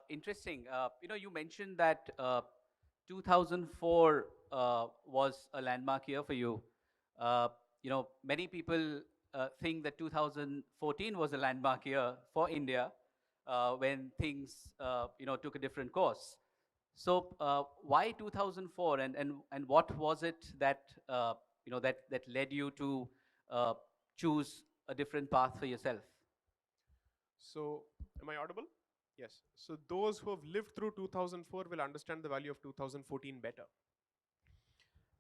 Interesting. You mentioned that 2004 was a landmark year for you. Uh, Many people think that 2014 was a landmark year for India when things, took a different course. So, why 2004, and what was it that that led you to uh, choose a different path for yourself? So, am I audible? Yes. So, those who have lived through 2004 will understand the value of 2014 better.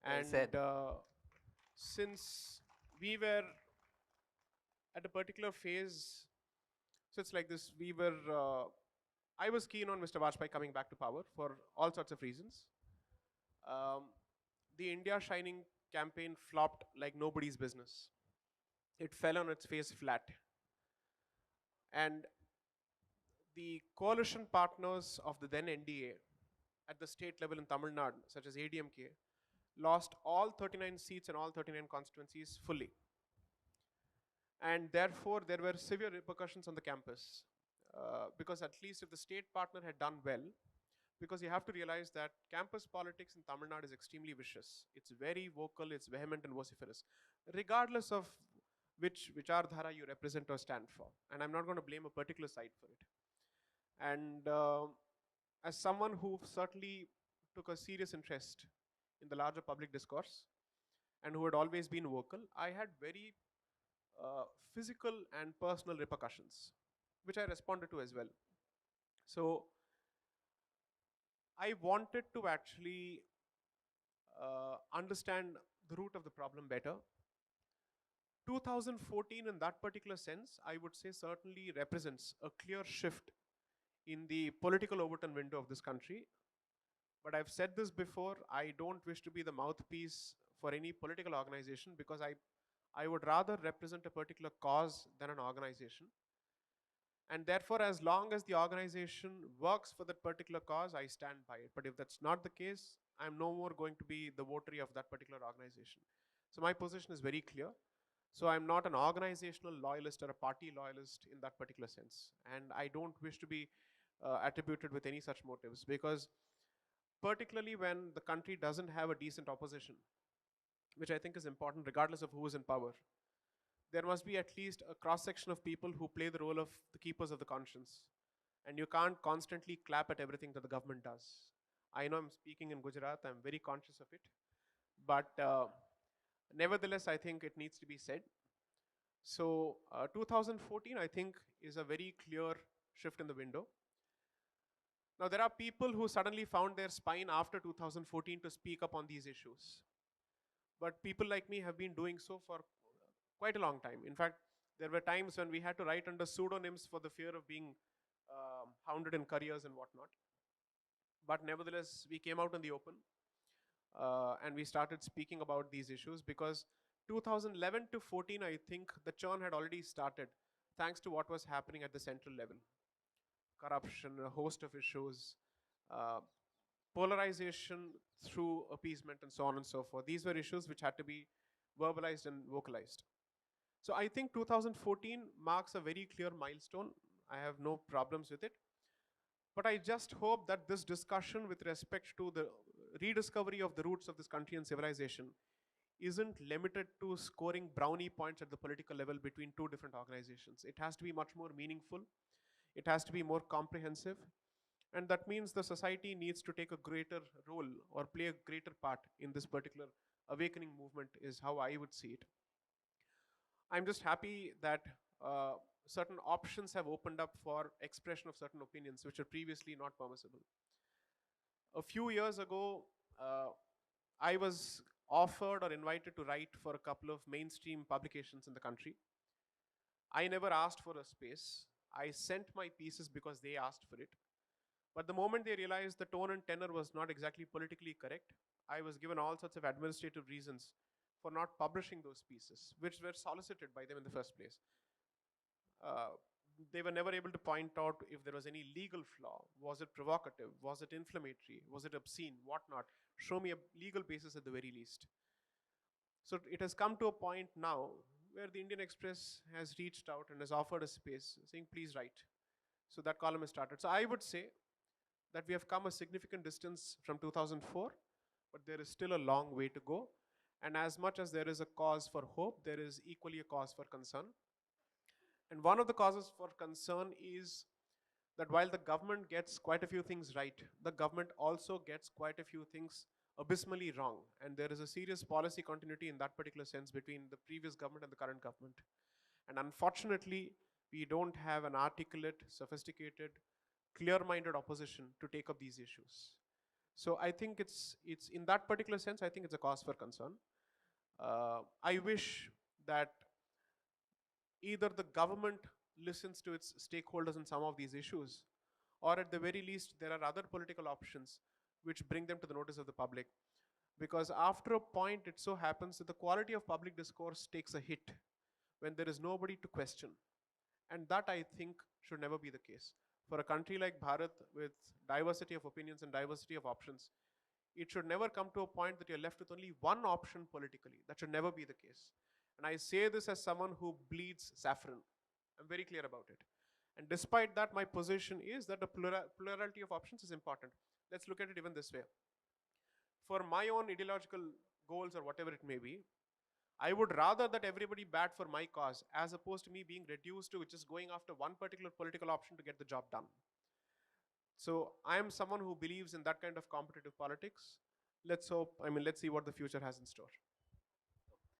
Well And said. since we were at a particular phase, so it's like this, I was keen on Mr. Vajpayee coming back to power for all sorts of reasons. Um, the India Shining campaign flopped like nobody's business. It fell on its face flat. And the coalition partners of the then NDA at the state level in Tamil Nadu, such as ADMK, lost all 39 seats and all 39 constituencies fully. And therefore, there were severe repercussions on the campus. Because at least if the state partner had done well, because you have to realize that campus politics in Tamil Nadu is extremely vicious. It's very vocal, it's vehement and vociferous, regardless of which Vichardhara you represent or stand for. And I'm not going to blame a particular side for it. And as someone who certainly took a serious interest in the larger public discourse and who had always been vocal, I had very physical and personal repercussions, which I responded to as well. So I wanted to actually understand the root of the problem better. 2014, in that particular sense, I would say certainly represents a clear shift in the political Overton window of this country. But I've said this before, I don't wish to be the mouthpiece for any political organization because I would rather represent a particular cause than an organization. And therefore, as long as the organization works for that particular cause, I stand by it. But if that's not the case, I'm no more going to be the votary of that particular organization. So my position is very clear. So I'm not an organizational loyalist or a party loyalist in that particular sense. And I don't wish to be attributed with any such motives because particularly when the country doesn't have a decent opposition, which I think is important regardless of who is in power, there must be at least a cross section of people who play the role of the keepers of the conscience. And you can't constantly clap at everything that the government does. I know I'm speaking in Gujarat, I'm very conscious of it. But nevertheless, I think it needs to be said. So 2014, I think, is a very clear shift in the window. Now, there are people who suddenly found their spine after 2014 to speak up on these issues. But people like me have been doing so for quite a long time. In fact, there were times when we had to write under pseudonyms for the fear of being hounded in careers and whatnot. But nevertheless, we came out in the open and we started speaking about these issues because 2011 to 14, I think the churn had already started thanks to what was happening at the central level. Corruption, a host of issues, uh, polarization through appeasement, and so on and so forth. These were issues which had to be verbalized and vocalized. So I think 2014 marks a very clear milestone. I have no problems with it. But I just hope that this discussion with respect to the rediscovery of the roots of this country and civilization isn't limited to scoring brownie points at the political level between two different organizations. It has to be much more meaningful. It has to be more comprehensive. And that means the society needs to take a greater role or play a greater part in this particular awakening movement, is how I would see it. I'm just happy that certain options have opened up for expression of certain opinions which were previously not permissible. A few years ago, I was offered or invited to write for a couple of mainstream publications in the country. I never asked for a space. I sent my pieces because they asked for it. But the moment they realized the tone and tenor was not exactly politically correct, I was given all sorts of administrative reasons for not publishing those pieces, which were solicited by them in the first place. Uh, they were never able to point out if there was any legal flaw. Was it provocative? Was it inflammatory? Was it obscene? Whatnot? Show me a legal basis at the very least. So it has come to a point now where the Indian Express has reached out and has offered a space saying, please write. So that column is started. So I would say that we have come a significant distance from 2004, but there is still a long way to go. And as much as there is a cause for hope, there is equally a cause for concern. And one of the causes for concern is that while the government gets quite a few things right, the government also gets quite a few things abysmally wrong. And there is a serious policy continuity in that particular sense between the previous government and the current government. And unfortunately, we don't have an articulate, sophisticated, clear-minded opposition to take up these issues. So I think it's in that particular sense, I think it's a cause for concern. I wish that either the government listens to its stakeholders in some of these issues, or at the very least, there are other political options which bring them to the notice of the public. Because after a point, it so happens that the quality of public discourse takes a hit when there is nobody to question. And that, I think, should never be the case. For a country like Bharat, with diversity of opinions and diversity of options, it should never come to a point that you're left with only one option politically. That should never be the case. And I say this as someone who bleeds saffron. I'm very clear about it. And despite that, my position is that the plurality of options is important. Let's look at it even this way. For my own ideological goals or whatever it may be, I would rather that everybody bat for my cause as opposed to me being reduced to just going after one particular political option to get the job done. So I am someone who believes in that kind of competitive politics. Let's hope, let's see what the future has in store.